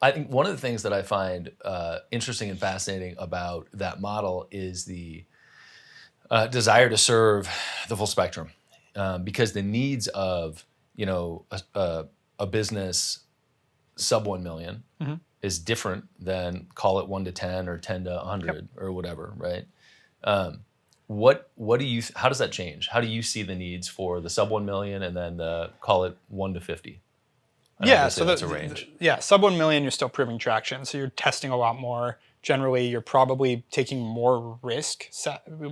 I think one of the things that I find interesting and fascinating about that model is the desire to serve the full spectrum, because the needs of a business sub 1 million Mm-hmm. is different than, call it 1 to 10 or 10 to 100 Yep. or whatever, right? How does that change? How do you see the needs for the sub 1 million and then the, call it 1 to 50? And Yeah, obviously so that's a range. sub 1 million, you're still proving traction. So you're testing a lot more. Generally, you're probably taking more risk,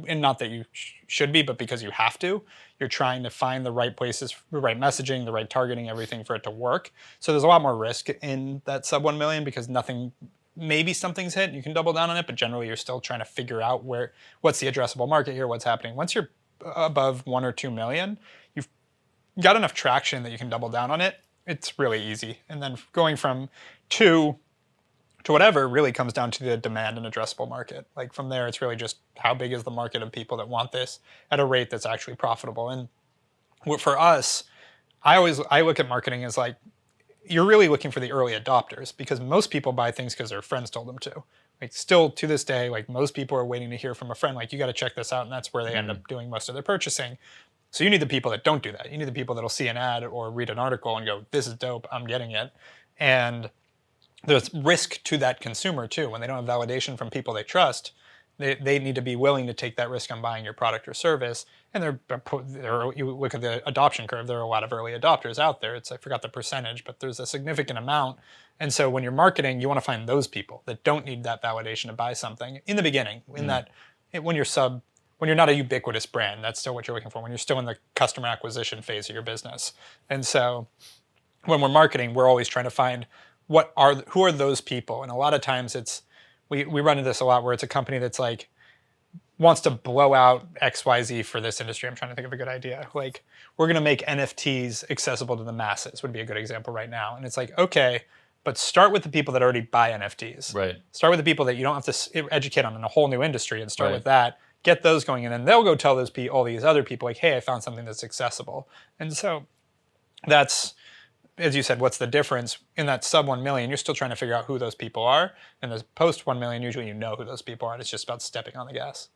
and not that you should be, but because you have to. You're trying to find the right places, the right messaging, the right targeting, everything for it to work. So there's a lot more risk in that sub 1 million because maybe something's hit, you can double down on it, but generally you're still trying to figure out what's the addressable market here, what's happening. Once you're above 1 or 2 million, you've got enough traction that you can double down on it. It's really easy. And then going from 2 to whatever really comes down to the demand and addressable market. Like from there, it's really just how big is the market of people that want this at a rate that's actually profitable. And for us, I look at marketing as like, you're really looking for the early adopters because most people buy things because their friends told them to. Like still to this day, like most people are waiting to hear from a friend, like you got to check this out. And that's where they end up doing most of their purchasing. So you need the people that don't do that. You need the people that'll see an ad or read an article and go, this is dope, I'm getting it. And there's risk to that consumer too. When they don't have validation from people they trust, they need to be willing to take that risk on buying your product or service. And you look at the adoption curve, there are a lot of early adopters out there. I forgot the percentage, but there's a significant amount. And so when you're marketing, you want to find those people that don't need that validation to buy something in the beginning, when you're not a ubiquitous brand, that's still what you're looking for when you're still in the customer acquisition phase of your business. And so when we're marketing, we're always trying to find who are those people. And a lot of times we run into this a lot where it's a company that's like wants to blow out XYZ for this industry. I'm trying to think of a good idea. Like we're going to make NFTs accessible to the masses would be a good example right now. And it's like, okay, but start with the people that already buy NFTs. Right. Start with the people that you don't have to educate on in a whole new industry and start Right. with that. Get those going, and then they'll go tell all these other people, like, hey, I found something that's accessible. And so that's, as you said, what's the difference? In that sub 1 million, you're still trying to figure out who those people are. And the post 1 million, usually you know who those people are, and it's just about stepping on the gas.